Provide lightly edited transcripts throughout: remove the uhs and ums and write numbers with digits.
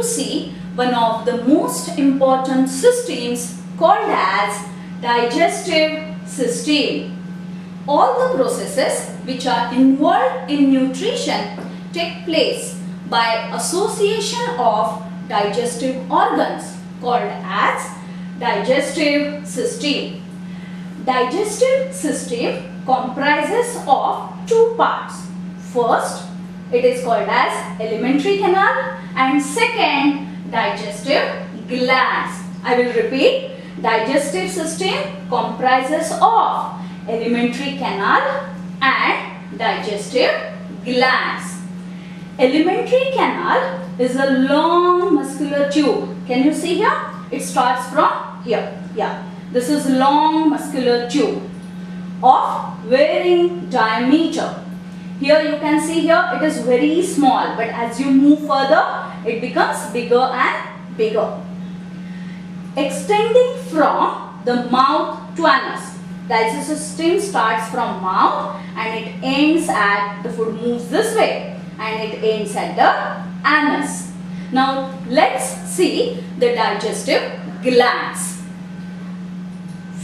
see one of the most important systems called as digestive system. All the processes which are involved in nutrition take place by association of digestive organs called as digestive system. Digestive system comprises of two parts. First, it is called as alimentary canal, and second, digestive glands. I will repeat. Digestive system comprises of alimentary canal and digestive glands. Alimentary canal is a long muscular tube. Can you see here? It starts from here. Yeah. This is long muscular tube of varying diameter. Here you can see here it is very small, but as you move further it becomes bigger and bigger. Extending from the mouth to anus. Digestive system starts from mouth and it ends at, the food moves this way and it ends at the anus. Now let's see the digestive glands.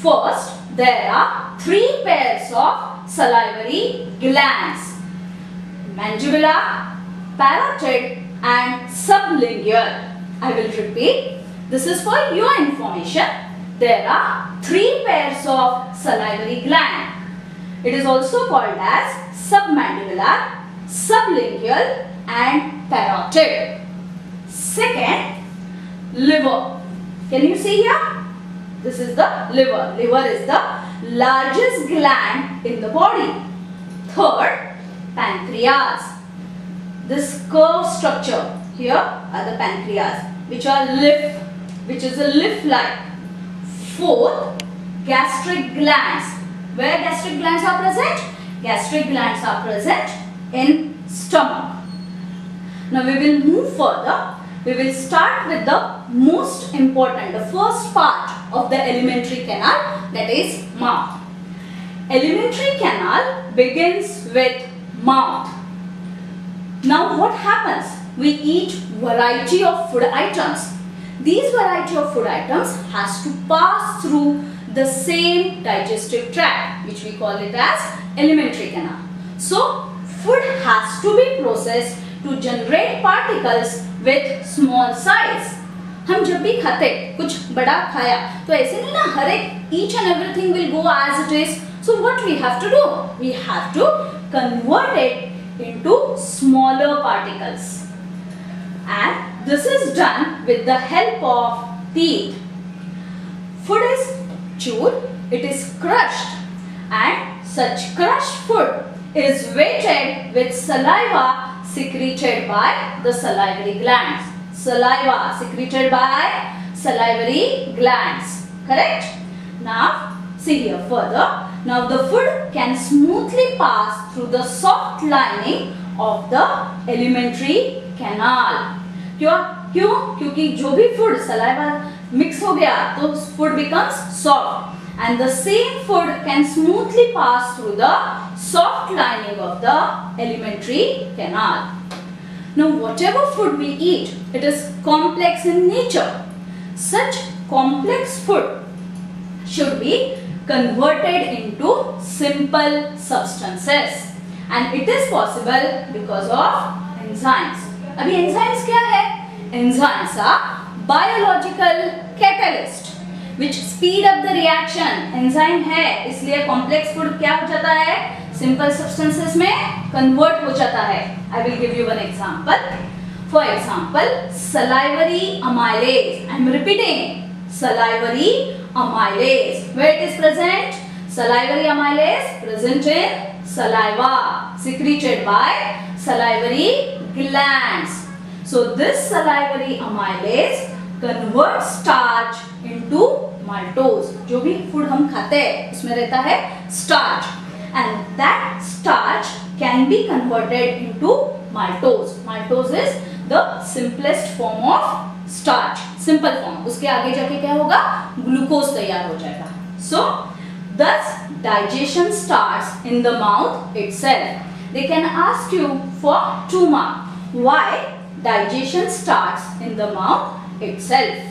First, there are three pairs of salivary glands: mandibular, parotid and sublingual. I will repeat. This is for your information. There are three pairs of salivary gland. It is also called as submandibular, sublingual and parotid. Second, liver. Can you see here? This is the liver. Liver is the largest gland in the body. Third, pancreas. This curved structure here are the pancreas, which is a leaf-like. Fourth, gastric glands. Where gastric glands are present? Gastric glands are present in stomach. Now we will move further. We will start with the most important, the first part of the alimentary canal, that is mouth. Alimentary canal begins with mouth. Now what happens? We eat variety of food items. These variety of food items has to pass through the same digestive tract, which we call it as alimentary canal. So food has to be processed to generate particles with small size. हम जब भी खाते कुछ बड़ा खाया तो ऐसे नहीं ना, हर एक each and everything will go as it is. So what we have to do? We have to convert it into smaller particles, and this is done with the help of teeth. Food is chewed, it is crushed, and such crushed food is weighted with saliva secreted by the salivary glands. Saliva secreted by salivary glands. Correct? Now see here further. Now the food can smoothly pass through the soft lining of the alimentary canal. क्यों? क्योंकि जो भी food saliva mix हो गया तो food becomes soft, and the same food can smoothly pass through the soft lining of the alimentary canal. Now whatever food we eat, it is complex in nature. Such complex food should be converted into simple substances, and it is possible because of enzymes. अभी enzymes क्या है? Enzymes are biological catalyst which speed up the reaction. Enzyme है इसलिए complex food क्या हो जाता है? Simple substances में convert हो जाता है. I will give you one example. For example, salivary amylase. I am repeating. Salivary amylase. Where it is present? Salivary amylase present in saliva, secreted by salivary glands. So this salivary amylase converts starch into maltose. जो भी food हम खाते हैं उसमें रहता है starch, and that starch can be converted into maltose. Maltose is the simplest form of starch, simple form. उसके आगे जाके क्या होगा? ग्लूकोज तैयार हो जाएगा. So thus digestion starts in the mouth itself. They can ask you for 2 marks. Why digestion starts in the mouth itself.